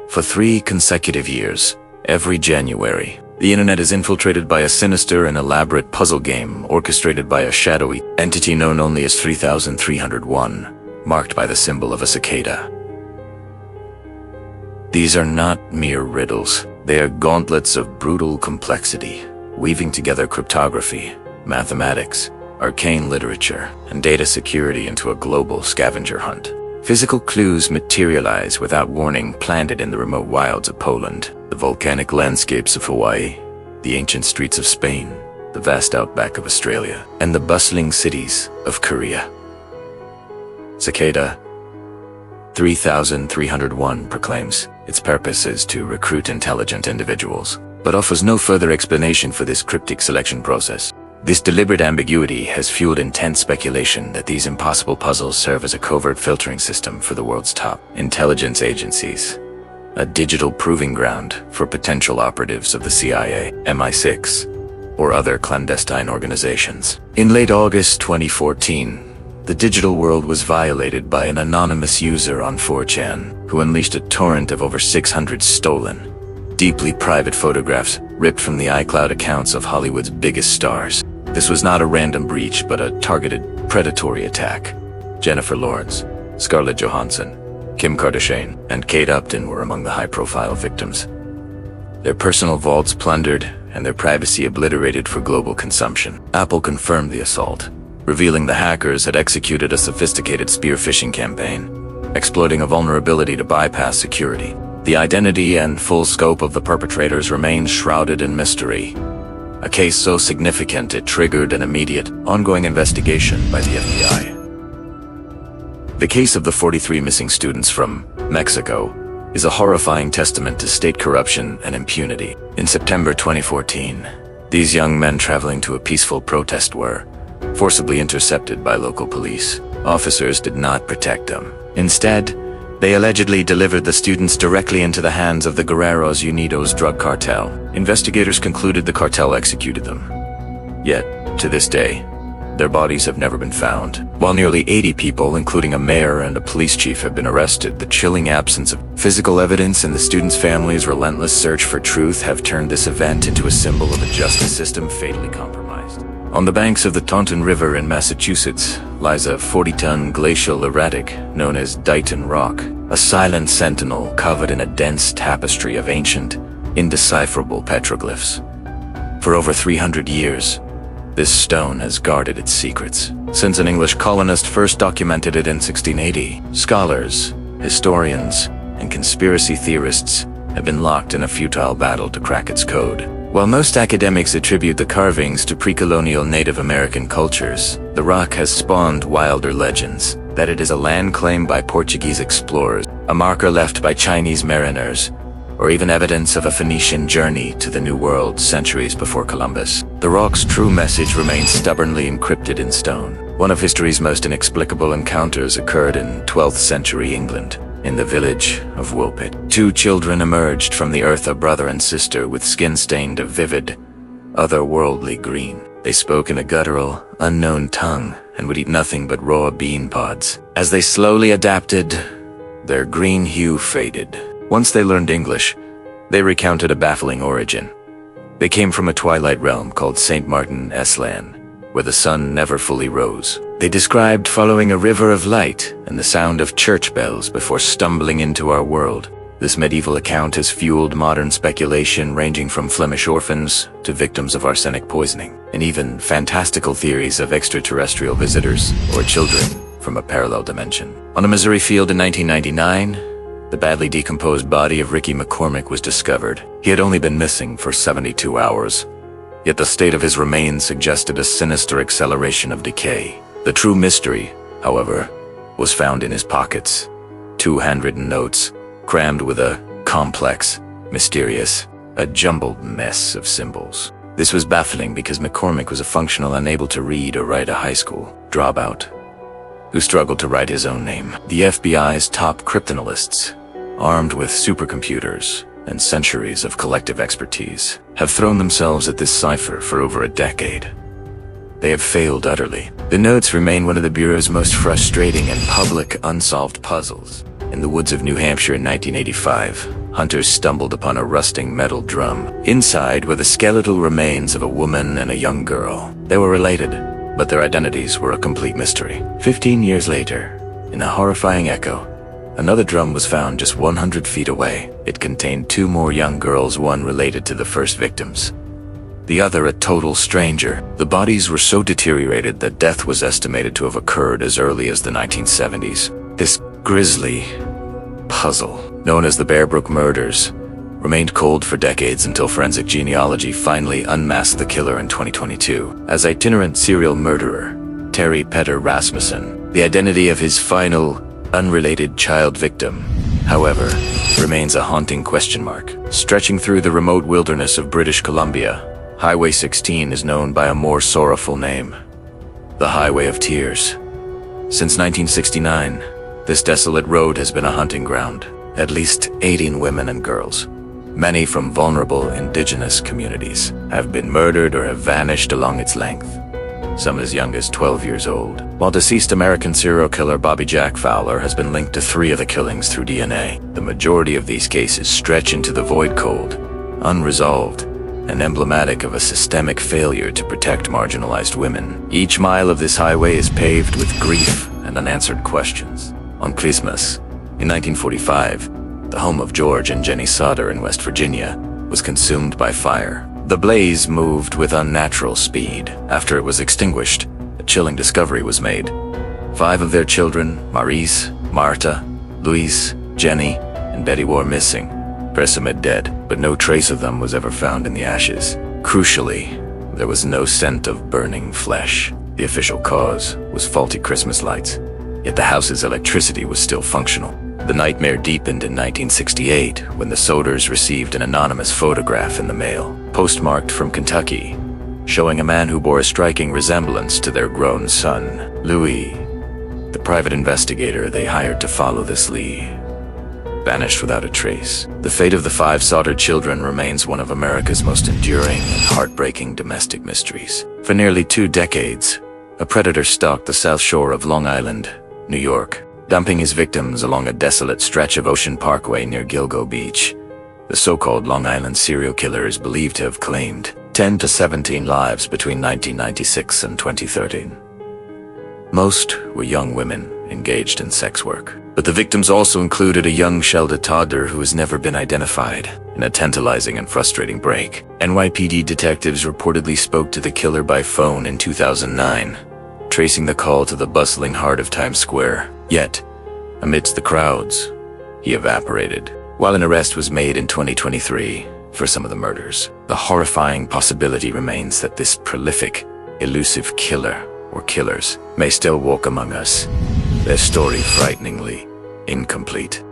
For 3 consecutive years, every January, the internet is infiltrated by a sinister and elaborate puzzle game orchestrated by a shadowy entity known only as 3301, marked by the symbol of a cicada. These are not mere riddles. They are gauntlets of brutal complexity, weaving together cryptography, mathematics, arcane literature, and data security into a global scavenger hunt. Physical clues materialize without warning, planted in the remote wilds of Poland, the volcanic landscapes of Hawaii, the ancient streets of Spain, the vast outback of Australia, and the bustling cities of Korea. Cicada 3301 proclaims its purpose is to recruit intelligent individuals, but offers no further explanation for this cryptic selection process. This deliberate ambiguity has fueled intense speculation that these impossible puzzles serve as a covert filtering system for the world's top intelligence agencies, a digital proving ground for potential operatives of the CIA, MI6, or other clandestine organizations. In late August 2014, the digital world was violated by an anonymous user on 4chan who unleashed a torrent of over 600 stolen, deeply private photographs ripped from the iCloud accounts of Hollywood's biggest stars. This was not a random breach, but a targeted, predatory attack. Jennifer Lawrence, Scarlett Johansson, Kim Kardashian, and Kate Upton were among the high-profile victims. Their personal vaults plundered and their privacy obliterated for global consumption. Apple confirmed the assault, revealing the hackers had executed a sophisticated spear phishing campaign, exploiting a vulnerability to bypass security. The identity and full scope of the perpetrators remains shrouded in mystery, a case so significant it triggered an immediate, ongoing investigation by the FBI. The case of the 43 missing students from Mexico is a horrifying testament to state corruption and impunity. In September 2014, these young men traveling to a peaceful protest were forcibly intercepted by local police. Officers did not protect them. Instead, they allegedly delivered the students directly into the hands of the Guerreros Unidos drug cartel. Investigators concluded the cartel executed them. Yet, to this day, their bodies have never been found. While nearly 80 people, including a mayor and a police chief, have been arrested, the chilling absence of physical evidence and the students' families' relentless search for truth have turned this event into a symbol of a justice system fatally compromised. On the banks of the Taunton River in Massachusetts lies a 40-ton glacial erratic known as Dighton rock, a silent sentinel covered in a dense tapestry of ancient, indecipherable petroglyphs. For over 300 years, this stone has guarded its secrets. Since an English colonist first documented it in 1680, scholars, historians, and conspiracy theorists have been locked in a futile battle to crack its code. While most academics attribute the carvings to pre-colonial Native American cultures, the rock has spawned wilder legends that it is a land claimed by Portuguese explorers, a marker left by Chinese mariners, or even evidence of a Phoenician journey to the New World centuries before Columbus. The rock's true message remains stubbornly encrypted in stone. One of history's most inexplicable encounters occurred in 12th century England. In the village of Woolpit, 2 children emerged from the earth, a brother and sister with skin stained a vivid, otherworldly green. They spoke in a guttural, unknown tongue and would eat nothing but raw bean pods. As they slowly adapted, their green hue faded. Once they learned English, they recounted a baffling origin. They came from a twilight realm called St. Martin Eslan, where the sun never fully rose. They described following a river of light and the sound of church bells before stumbling into our world. This medieval account has fueled modern speculation ranging from Flemish orphans to victims of arsenic poisoning, and even fantastical theories of extraterrestrial visitors or children from a parallel dimension. On a Missouri field in 1999, the badly decomposed body of Ricky McCormick was discovered. He had only been missing for 72 hours. Yet the state of his remains suggested a sinister acceleration of decay. The true mystery, however, was found in his pockets. 2 handwritten notes, crammed with a complex, mysterious, a jumbled mess of symbols. This was baffling because McCormick was a functional unable to read or write a high school dropout who struggled to write his own name. The FBI's top cryptanalysts, armed with supercomputers and centuries of collective expertise, have thrown themselves at this cipher for over a decade. They have failed utterly. The notes remain one of the Bureau's most frustrating and public unsolved puzzles. In the woods of New Hampshire in 1985, hunters stumbled upon a rusting metal drum. Inside were the skeletal remains of a woman and a young girl. They were related, but their identities were a complete mystery. 15 years later, in a horrifying echo, another drum was found just 100 feet away. It contained 2 more young girls, one related to the first victims, the other a total stranger. The bodies were so deteriorated that death was estimated to have occurred as early as the 1970s. This grisly puzzle, known as the Bear Brook murders, remained cold for decades until forensic genealogy finally unmasked the killer in 2022 as itinerant serial murderer Terry Petter Rasmussen. The identity of his final, unrelated child victim, however, remains a haunting question mark. Stretching through the remote wilderness of British Columbia, Highway 16 is known by a more sorrowful name: the Highway of Tears. Since 1969, this desolate road has been a hunting ground. At least 18 women and girls, many from vulnerable indigenous communities, have been murdered or have vanished along its length, some as young as 12 years old. While deceased American serial killer Bobby Jack Fowler has been linked to 3 of the killings through DNA, the majority of these cases stretch into the void cold, unresolved, and emblematic of a systemic failure to protect marginalized women. Each mile of this highway is paved with grief and unanswered questions. On Christmas, in 1945, the home of George and Jenny Sauter in West Virginia was consumed by fire. The blaze moved with unnatural speed. After it was extinguished, a chilling discovery was made. 5 of their children, Maurice, Marta, Louise, Jenny, and Betty, were missing, presumed dead, but no trace of them was ever found in the ashes. Crucially, there was no scent of burning flesh. The official cause was faulty Christmas lights, yet the house's electricity was still functional. The nightmare deepened in 1968 when the Sauters received an anonymous photograph in the mail, postmarked from Kentucky, showing a man who bore a striking resemblance to their grown son, Louis. The private investigator they hired to follow this lead vanished without a trace. The fate of the 5 Sauter children remains one of America's most enduring and heartbreaking domestic mysteries. For nearly 2 decades, a predator stalked the South Shore of Long Island, New York, dumping his victims along a desolate stretch of Ocean Parkway near Gilgo Beach. The so-called Long Island serial killer is believed to have claimed 10 to 17 lives between 1996 and 2013. Most were young women engaged in sex work, but the victims also included a young Shelda toddler who has never been identified. In a tantalizing and frustrating break, NYPD detectives reportedly spoke to the killer by phone in 2009, tracing the call to the bustling heart of Times Square. Yet, amidst the crowds, he evaporated. While an arrest was made in 2023 for some of the murders, the horrifying possibility remains that this prolific, elusive killer or killers may still walk among us, their story frighteningly incomplete.